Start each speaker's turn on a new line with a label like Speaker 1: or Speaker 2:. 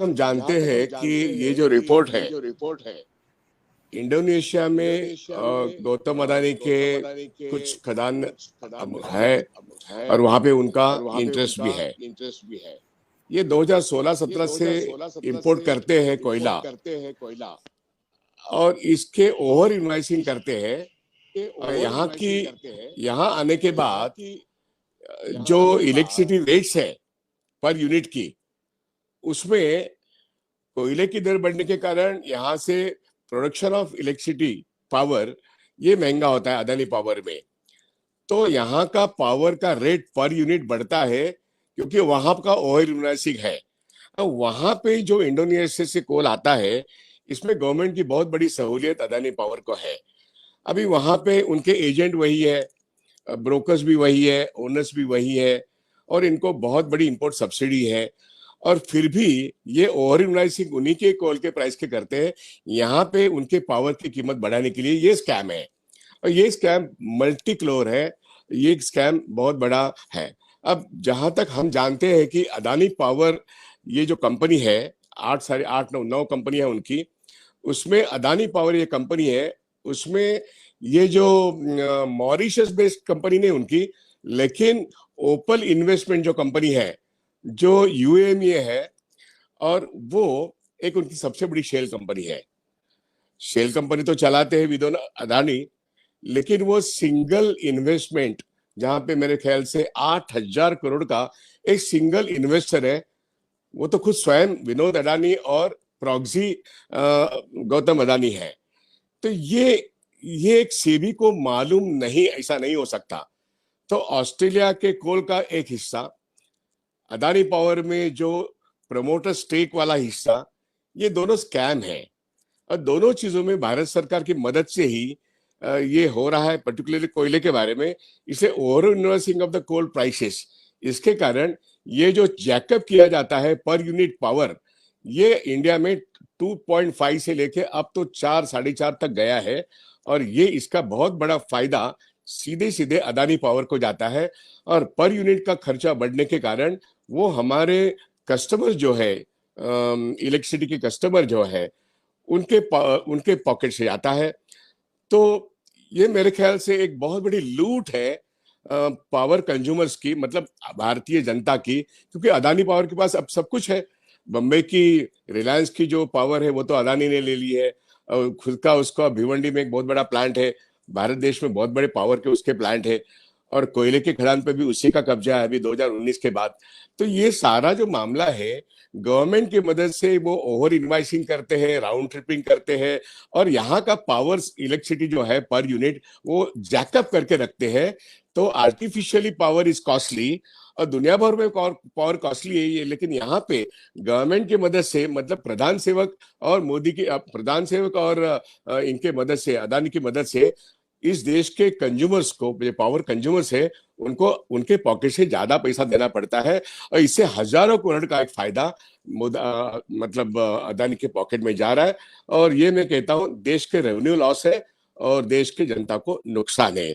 Speaker 1: हम जानते हैं कि ये जो रिपोर्ट है, इंडोनेशिया में गौतम अदानी के कुछ खदान अब है और वहां पे उनका इंटरेस्ट भी है। ये 2016-17 से इंपोर्ट करते हैं कोयला और इसके ओवर इन्वाइसिंग करते हैं। और यहाँ आने के बाद जो इलेक्ट्रिसिटी रेट्स है पर यूनिट की, उसमें कोयले की दर बढ़ने के कारण यहाँ से प्रोडक्शन ऑफ इलेक्ट्रिसिटी पावर ये महंगा होता है अदानी पावर में। तो यहाँ का पावर का रेट पर यूनिट बढ़ता है क्योंकि वहां का ऑयल इन्वेस्टिंग है। वहां पे जो इंडोनेशिया से कोल आता है, इसमें गवर्नमेंट की बहुत बड़ी सहूलियत अदानी पावर को है। अभी वहां पे उनके एजेंट वही है, ब्रोकर्स भी वही है, ओनर्स भी वही है और इनको बहुत बड़ी इंपोर्ट सब्सिडी है। और फिर भी ये ओवर इन्वाइसिंग उन्हीं के कोल के प्राइस के करते हैं। यहाँ पे उनके पावर की कीमत बढ़ाने के लिए ये स्कैम है और ये स्कैम मल्टी क्लोर है। ये स्कैम बहुत बड़ा है। अब जहां तक हम जानते हैं कि अदानी पावर ये जो कंपनी है, 8 साढ़े 8 9 कंपनी है उनकी, उसमें अदानी पावर ये कंपनी है, उसमें ये जो मॉरिशस बेस्ड कंपनी नहीं उनकी, लेकिन ओपल इन्वेस्टमेंट जो कंपनी है जो यूएमए है, और वो एक उनकी सबसे बड़ी शेल कंपनी है। शेल कंपनी तो चलाते हैं विदोन अदानी, लेकिन वो सिंगल इन्वेस्टमेंट जहां पे मेरे ख्याल से 8,000 करोड़ का एक सिंगल इन्वेस्टर है, वो तो खुद स्वयं विनोद अडानी और प्रॉक्सी गौतम अदानी है। तो ये एक सेबी को मालूम नहीं, ऐसा नहीं हो सकता। तो ऑस्ट्रेलिया के कोल का एक हिस्सा, अदानी पावर में जो प्रमोटर स्टेक वाला हिस्सा, ये दोनों स्कैम है। और दोनों चीजों में भारत सरकार की मदद से ही ये हो रहा है, पर्टिकुलरली कोयले के बारे में। इसे over investing of the coal prices, इसके कारण ये जो जैकअप किया जाता है पर यूनिट पावर, ये इंडिया में 2.5 से लेके अब तो 4 साढ़े 4 तक गया है। और ये इसका बहुत बड़ा फायदा सीधे सीधे अदानी पावर को जाता है। और पर यूनिट का खर्चा बढ़ने के कारण वो हमारे कस्टमर जो है, इलेक्ट्रिसिटी के कस्टमर जो है, उनके पॉकेट से जाता है। तो ये मेरे ख्याल से एक बहुत बड़ी लूट है पावर कंज्यूमर्स की, मतलब भारतीय जनता की, क्योंकि अदानी पावर के पास अब सब कुछ है। बम्बई की रिलायंस की जो पावर है वो तो अदानी ने ले ली है, और खुद का उसका भिवंडी में एक बहुत बड़ा प्लांट है। भारत देश में बहुत बड़े पावर के उसके प्लांट है और कोयले के खदान पे भी उसी का कब्जा है अभी 2019 के बाद। तो ये सारा जो मामला है, गवर्नमेंट की मदद से वो ओवर इन्वाइसिंग करते हैं, राउंड ट्रिपिंग करते हैं, और यहाँ का पावर इलेक्ट्रिसिटी जो है पर यूनिट वो जैकअप करके रखते हैं। तो आर्टिफिशियली पावर इज कॉस्टली और दुनिया भर में पावर कॉस्टली है ये, लेकिन यहाँ पे गवर्नमेंट की मदद से, मतलब प्रधान सेवक और मोदी की प्रधान सेवक और इनके मदद से, अदानी की मदद से, इस देश के कंज्यूमर्स को, जो पावर कंज्यूमर्स है, उनको उनके पॉकेट से ज्यादा पैसा देना पड़ता है। और इससे हजारों करोड़ का एक फायदा मतलब अदानी के पॉकेट में जा रहा है। और ये मैं कहता हूं देश के रेवेन्यू लॉस है और देश के जनता को नुकसान है।